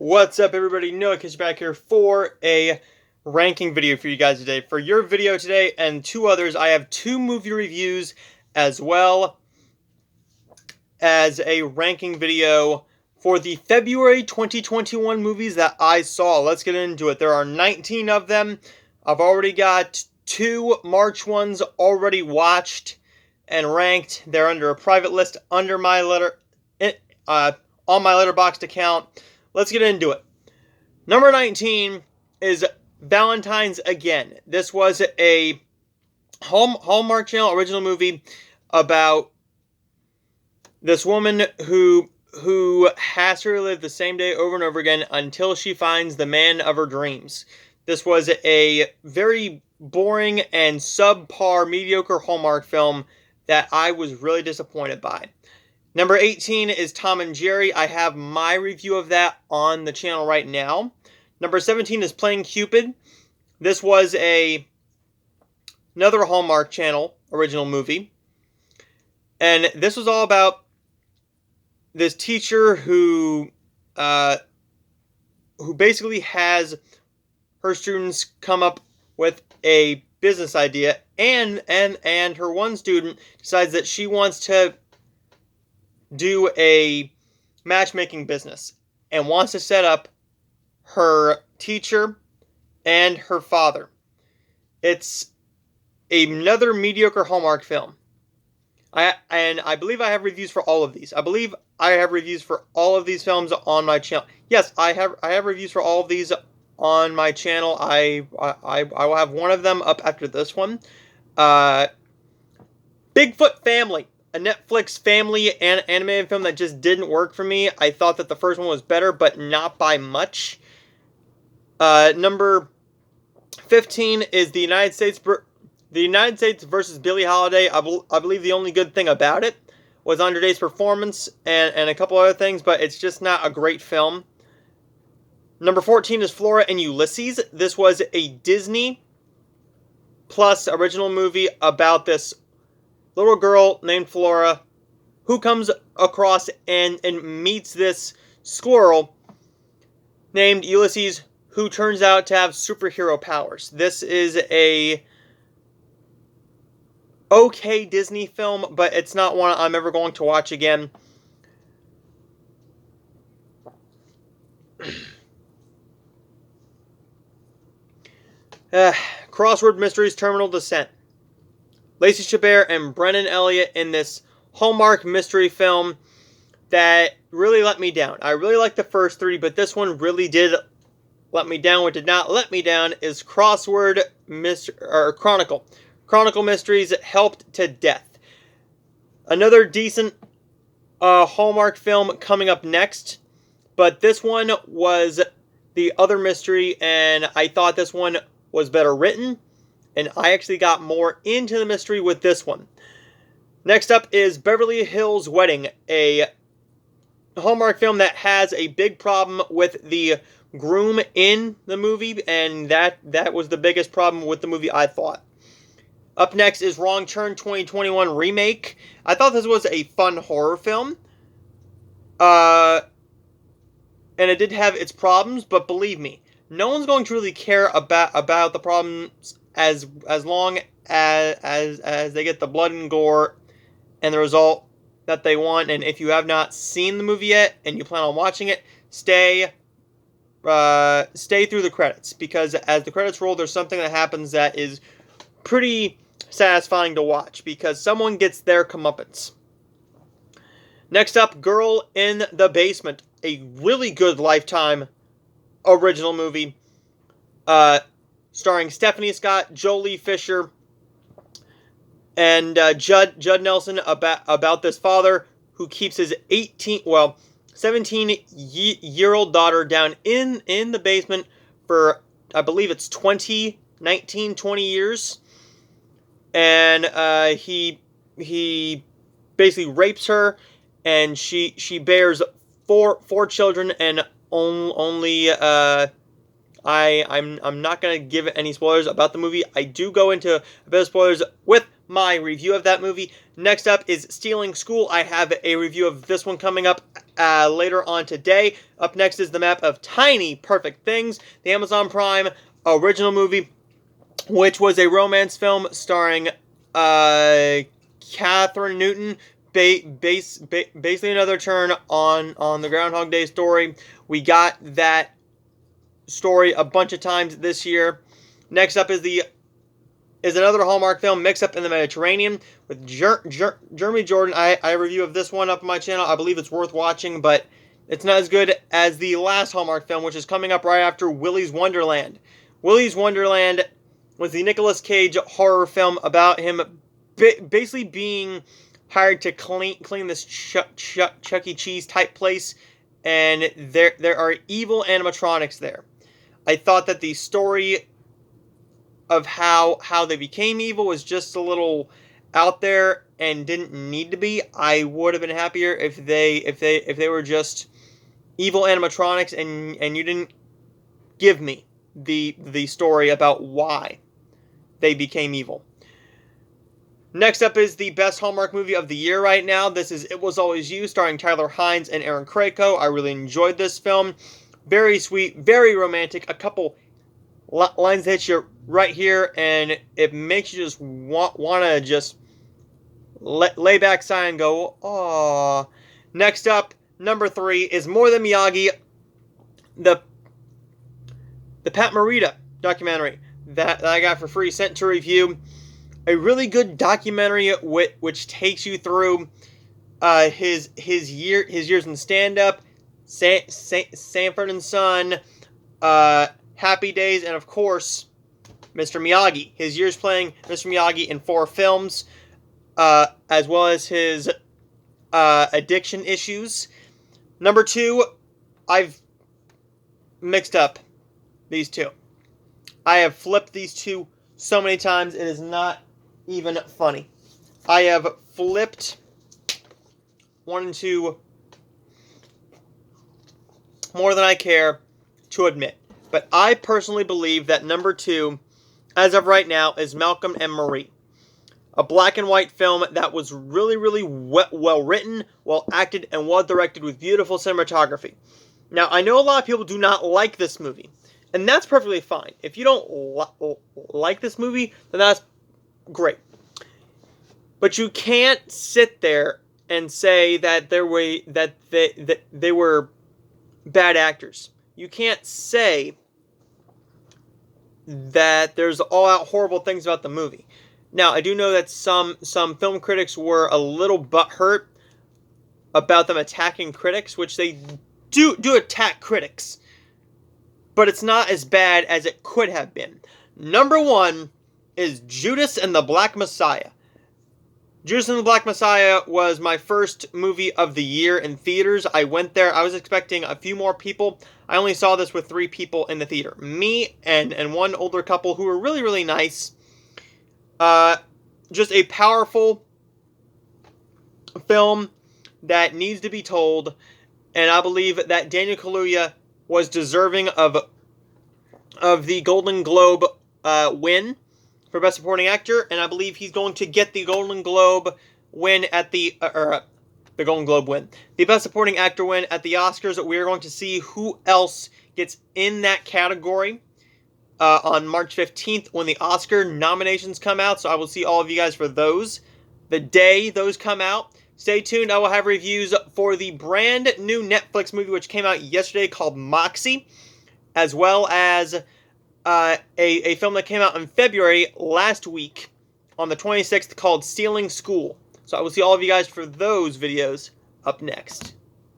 What's up, everybody? Noah Kish back here for a ranking video for you guys today. For your video today and two others, I have two movie reviews as well as a ranking video for the February 2021 movies that I saw. Let's get into it. There are 19 of them. I've already got two March ones already watched and ranked. They're under a private list under my on my Letterboxd account. Let's get into it. Number 19 is Valentine's Again. This was a Hallmark Channel original movie about this woman who has to relive the same day over and over again until she finds the man of her dreams. This was a very boring and subpar, mediocre Hallmark film that I was really disappointed by. Number 18 is Tom and Jerry. I have my review of that on the channel right now. Number 17 is Playing Cupid. This was another Hallmark Channel original movie. And this was all about this teacher who basically has her students come up with a business idea, and her one student decides that she wants to do a matchmaking business and wants to set up her teacher and her father. It's another mediocre Hallmark film. I believe I have reviews for all of these. I believe I have reviews for all of these films on my channel. Yes, I have reviews for all of these on my channel. I will have one of them up after this one. Bigfoot Family, a Netflix family and animated film that just didn't work for me. I thought that the first one was better, but not by much. Number 15 is the United States versus Billie Holiday. I believe the only good thing about it was Andre Day's performance and a couple other things, but it's just not a great film. Number 14 is Flora and Ulysses. This was a Disney Plus original movie about this little girl named Flora who comes across and meets this squirrel named Ulysses, who turns out to have superhero powers. This is a okay Disney film, but it's not one I'm ever going to watch again. Crossword Mysteries Terminal Descent. Lacey Chabert and Brennan Elliott in this Hallmark mystery film that really let me down. I really liked the first three, but this one really did let me down. What did not let me down is Chronicle. Chronicle Mysteries Helped to Death. Another decent Hallmark film coming up next, but this one was the other mystery, and I thought this one was better written, and I actually got more into the mystery with this one. Next up is Beverly Hills Wedding, a Hallmark film that has a big problem with the groom in the movie, and that was the biggest problem with the movie, I thought. Up next is Wrong Turn 2021 Remake. I thought this was a fun horror film. And it did have its problems, but believe me, no one's going to really care about the problems as long as they get the blood and gore and the result that they want. And if you have not seen the movie yet and you plan on watching it, stay through the credits, because as the credits roll, there's something that happens that is pretty satisfying to watch, because someone gets their comeuppance. Next up, Girl in the Basement, a really good Lifetime original movie, starring Stephanie Scott, Jolie Fisher, and Judd Nelson, about this father who keeps his 17-year-old daughter down in the basement for, I believe it's 20 years. And he basically rapes her, and she bears four children, and only I'm not gonna give any spoilers about the movie. I do go into a bit of spoilers with my review of that movie. Next up is Stealing School. I have a review of this one coming up later on today. Up next is The Map of Tiny Perfect Things, the Amazon Prime original movie, which was a romance film starring Catherine Newton. Basically another turn on the Groundhog Day story. We got that story a bunch of times this year. Next up is another Hallmark film, Mix Up in the Mediterranean, with Jeremy Jordan. I have a review of this one up on my channel. I believe it's worth watching, but it's not as good as the last Hallmark film, which is coming up right after Willy's Wonderland. Willy's Wonderland was the Nicolas Cage horror film about him basically being hired to clean this Chuck E. Cheese type place, and there are evil animatronics there. I thought that the story of how they became evil was just a little out there and didn't need to be. I would have been happier if they were just evil animatronics and you didn't give me the story about why they became evil. Next up is the best Hallmark movie of the year right now. This is It Was Always You, starring Tyler Hynes and Aaron Krakow. I really enjoyed this film. Very sweet, very romantic. A couple lines that hit you right here, and it makes you just want to just lay back, sigh, and go, aww. Next up, number 3 is More Than Miyagi, the Pat Morita documentary that I got for free, sent to review. A really good documentary which takes you through his years in stand-up, Sanford and Son, Happy Days, and of course, Mr. Miyagi. His years playing Mr. Miyagi in 4 films, as well as his addiction issues. Number 2, I've mixed up these two. I have flipped these two so many times, it is not even funny. I have flipped 1 and 2 more than I care to admit. But I personally believe that number 2, as of right now, is Malcolm and Marie. A black and white film that was really, really well written, well acted, and well directed with beautiful cinematography. Now, I know a lot of people do not like this movie, and that's perfectly fine. If you don't like this movie, then that's great. But you can't sit there and say that they were bad actors. You can't say that there's all-out horrible things about the movie. Now, I do know that some film critics were a little butthurt about them attacking critics, which they do attack critics. But it's not as bad as it could have been. Number 1 is Judas and the Black Messiah. Judas and the Black Messiah was my first movie of the year in theaters. I went there. I was expecting a few more people. I only saw this with 3 people in the theater. Me and one older couple who were really, really nice. Just a powerful film that needs to be told. And I believe that Daniel Kaluuya was deserving of the Golden Globe win for Best Supporting Actor, and I believe he's going to get the Golden Globe win at the Golden Globe win, the Best Supporting Actor win at the Oscars. We are going to see who else gets in that category on March 15th when the Oscar nominations come out. So I will see all of you guys for those. The day those come out, stay tuned. I will have reviews for the brand new Netflix movie which came out yesterday called Moxie, as well as a film that came out in February last week on the 26th called Stealing School. So I will see all of you guys for those videos up next.